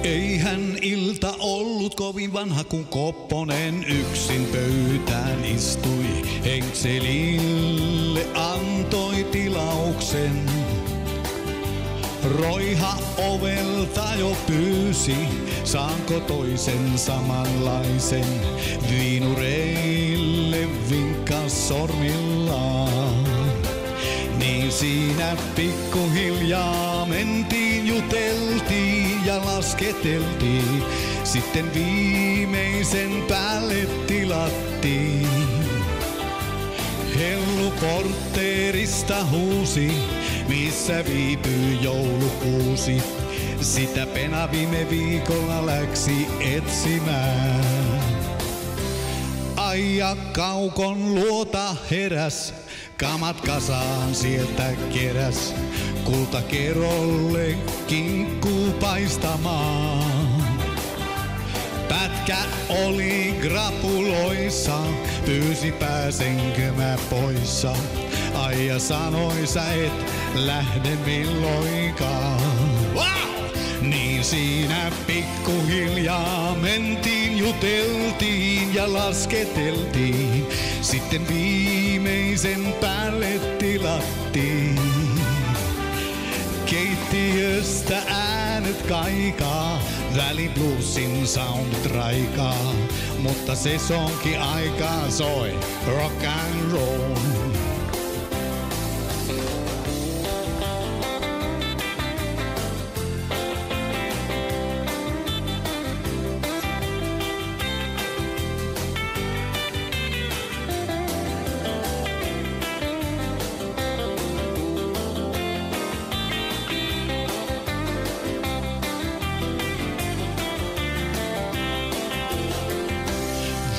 Eihän ilta ollut kovin vanha, kun Kopponen yksin pöytään istui. Henkselille antoi tilauksen. Roiha ovelta jo pyysi, saanko toisen samanlaisen. Viinureille vinkkas sormillaan. Niin siinä pikkuhiljaa mentiin, juteltiin ja lasketeltiin. Sitten viimeisen päälle tilattiin. Hellu portteerista huusi, missä viipyy joulukuusi. Sitä Pena viime viikolla läksi etsimään. Aija Kaukon luota heräs, kamat kasaan sieltä keräs. Kultakerolle kinkkuu paistamaan. Pätkä oli grapuloissa, pyysi pääsenkö mä poissa. Aija sanoi sä et lähde milloinkaan. Niin siinä pikkuhiljaa mentiin, juteltiin ja lasketeltiin. Sitten viimeisen päälle tilattiin. Keittiöstä äänet kaikaa, välibluesin soundit raikaa. Mutta sesonkin aikaa soi rock and roll.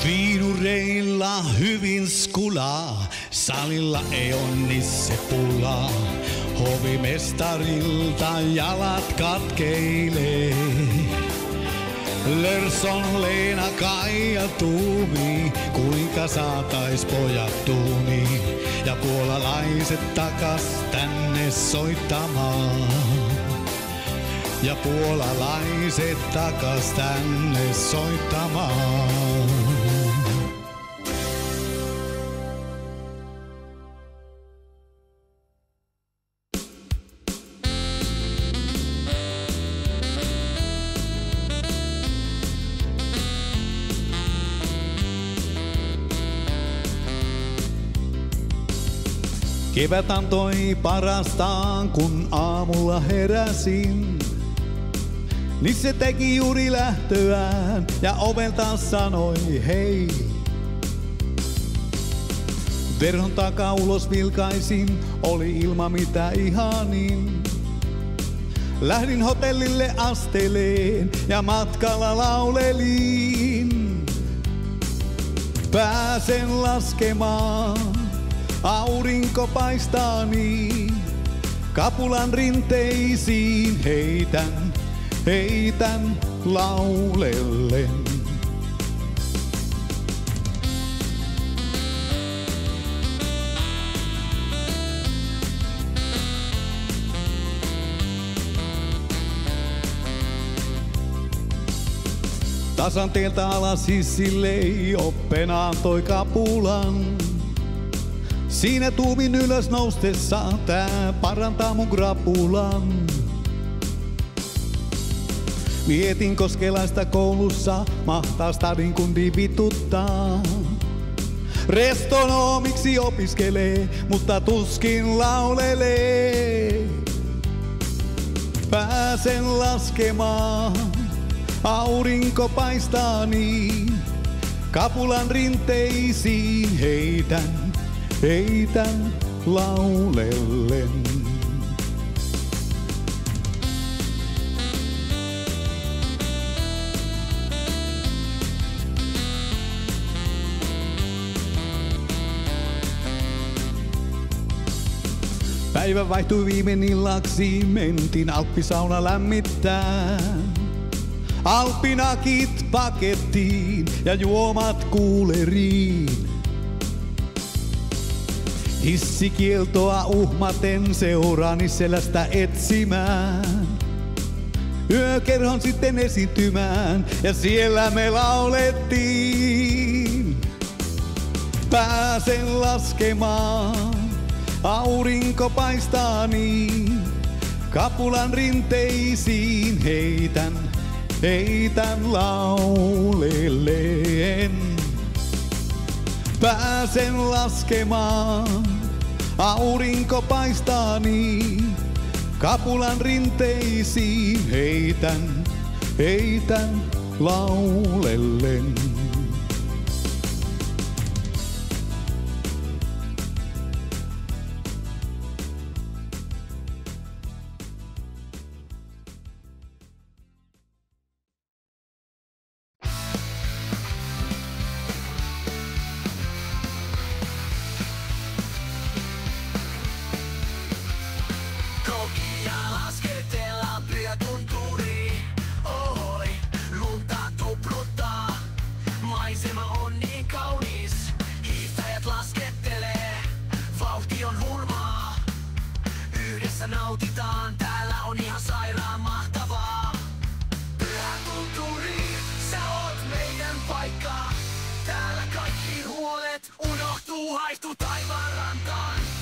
Viinureilla hyvin skulaa, salilla ei onni se pulaa. Hovimestarilta jalat katkeilee. Lörson, Leena, Kaija tuumii, kuinka saatais pojat tuuniin. Ja puolalaiset takas tänne soittamaan. Ja puolalaiset takas tänne soittamaan. Kevät antoi parastaan, kun aamulla heräsin. Niin se teki juuri lähtöään ja ovelta sanoi hei. Verhon takaa ulos vilkaisin, oli ilma mitä ihanin. Lähdin hotellille asteleen ja matkalla laulelin. Pääsen laskemaan, aurinko paistaa niin. Kapulan rinteisiin heitän laulellen. Tasan teiltä alas hissille Pena antoi kapulan. Siinä tuumin ylös noustessa, tää parantaa mun grapulan. Mietin koskelaista koulussa, mahtaa stadin kundi vituttaa. Restonomiksi opiskelee, mutta tuskin laulelee. Pääsen laskemaan, aurinko paistaa niin. Kapulan rinteisiin heitän laulellen. Päivä vaihtui viimein illaksi, mentiin alppisauna lämmittää. Alppinakit pakettiin ja juomat kuuleriin. Hissikieltoa uhmaten seuraani selästä etsimään. yökerhon sitten esiintymään ja siellä me laulettiin. Pääsen laskemaan, aurinko paistaa niin, kapulan rinteisiin heitän laulellen. Pääsen laskemaan, aurinko paistaa niin, kapulan rinteisiin heitän laulellen. Nautitaan, täällä on ihan sairaan mahtavaa. Pyhäkulttuuri, sä oot meidän paikka. Täällä kaikki huolet unohtuu, haihtuu taivaan rantaan.